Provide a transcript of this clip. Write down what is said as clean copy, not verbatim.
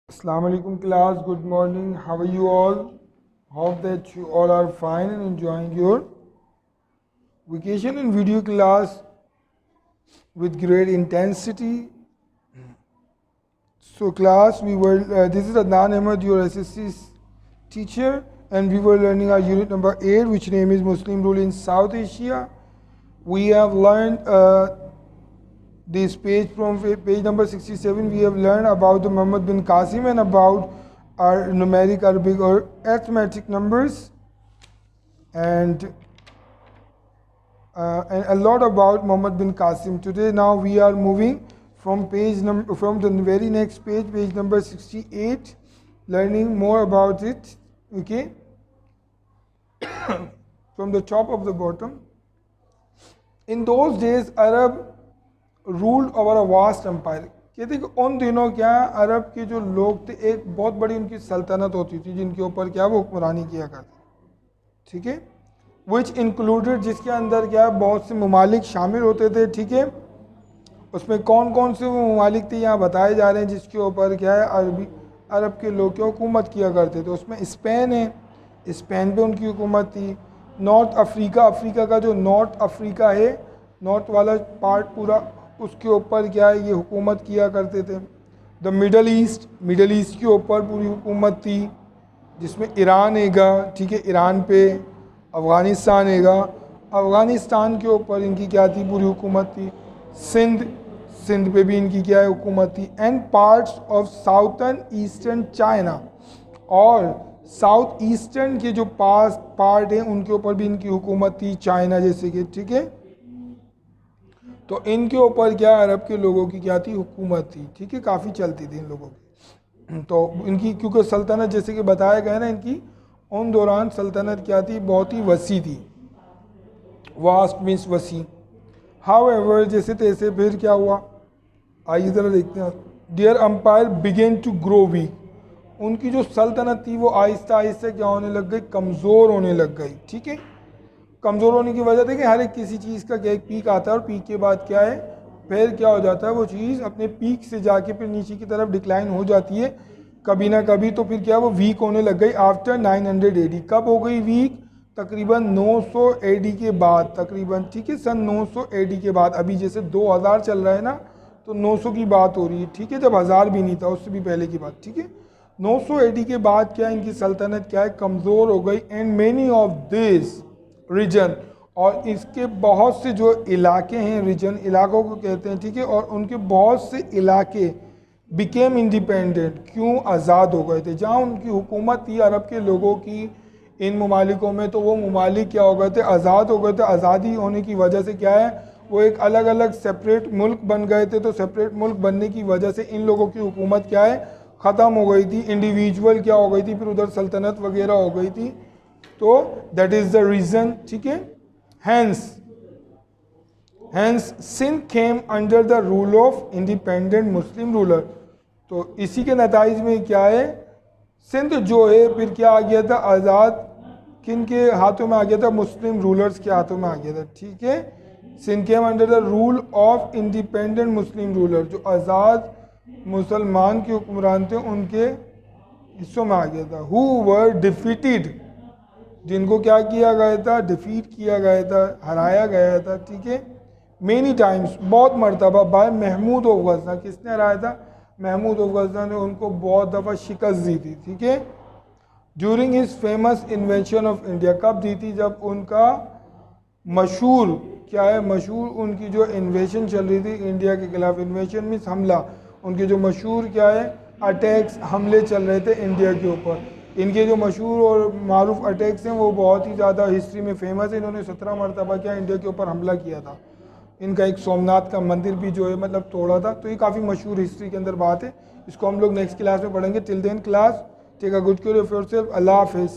Assalamu alaikum class, good morning, how are you all? Hope that you all are fine and enjoying your vacation and video class with great intensity. So class, this is Adnan Ahmed, your SSC teacher, and we were learning our unit number 8, which name is Muslim Rule in South Asia. We have learned this page from page number 67. We have learned about the Muhammad bin Qasim and about our numeric Arabic or arithmetic numbers, and a lot about Muhammad bin Qasim. Today now we are moving from from the very next page, page number 68, learning more about it. Okay, from the top of the bottom. In those days, Arab ruled over a vast empire. कहते कि उन दिनों क्या अरब के जो लोग थे एक बहुत बड़ी उनकी सल्तनत होती थी जिनके ऊपर क्या वो हुक्मरानी किया करते, ठीक है, विच इंक्लूडेड, जिसके अंदर क्या बहुत से ममालिक शामिल होते थे, ठीक है। उसमें कौन कौन से वो ममालिक थे यहाँ बताए जा रहे हैं जिसके ऊपर क्या है अरब के लोग की हुकूमत किया करते थे। उसमें स्पेन है, स्पेन पे उनकी हुकूमत थी। नॉर्थ अफ्रीका, अफ्रीका का जो नॉर्थ अफ्रीका है, नॉर्थ वाला पार्ट पूरा, उसके ऊपर क्या है ये हुकूमत किया करते थे। The middle east, middle east के ऊपर पूरी हुकूमत थी जिसमें ईरान हैगा, ठीक है, ईरान पे। अफ़गानिस्तान हैगा, अफ़गानिस्तान के ऊपर इनकी क्या थी पूरी हुकूमत थी। सिंध, सिंध पे भी इनकी क्या है हुकूमत थी। And parts of southern eastern China, और साउथ ईस्टर्न के जो पार्ट हैं उनके ऊपर भी इनकी हुकूमत थी, चाइना जैसे कि, ठीक है। तो इनके ऊपर क्या अरब के लोगों की क्या थी हुकूमत थी, ठीक है, काफ़ी चलती थी इन लोगों की। तो इनकी क्योंकि सल्तनत जैसे कि बताया गया ना, इनकी उन दौरान सल्तनत क्या थी बहुत ही वसी थी, वास्ट मीन्स वसी। हाउ एवर, जैसे तैसे फिर क्या हुआ, आइए ज़रा देखते हैं। The empire began to grow weak, उनकी जो सल्तनत थी वो आहिस्ता आहिस्ता क्या होने लग गई, कमज़ोर होने लग गई, ठीक है। कमज़ोर होने की वजह देखिए हर एक किसी चीज़ का क्या एक पीक आता है और पीक के बाद क्या है फिर क्या हो जाता है, वो चीज़ अपने पीक से जाके फिर नीचे की तरफ डिक्लाइन हो जाती है कभी ना कभी। तो फिर क्या वो वीक होने लग गई आफ्टर 900 AD। कब हो गई वीक, तकरीबन 900 AD के बाद, तकरीबन, ठीक है, सन 900 AD के बाद। अभी जैसे 2000 चल रहा है ना, तो 900 की बात हो रही है, ठीक है, जब 1000 भी नहीं था, उससे भी पहले की बात, ठीक है। 900 AD के बाद क्या इनकी सल्तनत क्या है कमज़ोर हो गई। And many of this region, और इसके बहुत से जो इलाके हैं, रीजन इलाकों को कहते हैं, ठीक है, और उनके बहुत से इलाके बिकेम इंडिपेंडेंट, क्यों आज़ाद हो गए थे। जहाँ उनकी हुकूमत थी अरब के लोगों की इन ममालिकों में, तो वो ममालिक क्या हो गए थे, आज़ाद हो गए थे। आज़ादी होने की वजह से क्या है वो एक अलग अलग सेपरेट मुल्क बन गए थे। तो सेपरेट मुल्क बनने की वजह से इन लोगों की हुकूमत क्या है ख़त्म हो गई थी, इंडिविजुअल क्या हो गई थी, फिर उधर सल्तनत वगैरह हो गई थी। तो दैट इज द रीजन, ठीक है। Hence Sindh came under the rule of independent Muslim ruler. तो इसी के नताइज में क्या है, सिंध जो है फिर क्या आ गया था, आज़ाद किन के हाथों में आ गया था, मुस्लिम रूलर्स के हाथों में आ गया था, ठीक है। Sindh came under the rule of independent Muslim ruler, जो आज़ाद मुसलमान के हुक्मरान थे उनके हिस्सों में आ गया था। हु वर डिफीटेड, जिनको क्या किया गया था, डिफीट किया गया था, हराया गया था, ठीक है। मेनी टाइम्स, बहुत मरतबा, बाय महमूद ऑफ गजना, किसने हराया था, महमूद ऑफ गजना ने उनको बहुत दफ़ा शिकस्त दी थी, ठीक है। During his famous invention of India, कब दी थी, जब उनका मशहूर क्या है, मशहूर उनकी जो इन्वेशन चल रही थी इंडिया के खिलाफ। इन्वेशन मीन्स हमला, उनके जो मशहूर क्या है अटैक्स, हमले चल रहे थे इंडिया के ऊपर। इनके जो मशहूर और मारूफ अटैक्स हैं वो बहुत ही ज़्यादा हिस्ट्री में फेमस है। इन्होंने 17 मरतबा क्या इंडिया के ऊपर हमला किया था। इनका एक सोमनाथ का मंदिर भी जो है मतलब तोड़ा था। तो ये काफ़ी मशहूर हिस्ट्री के अंदर बात है, इसको हम लोग नेक्स्ट क्लास में पढ़ेंगे। Till then class take a good care of yourself, अल्लाह हाफिज़।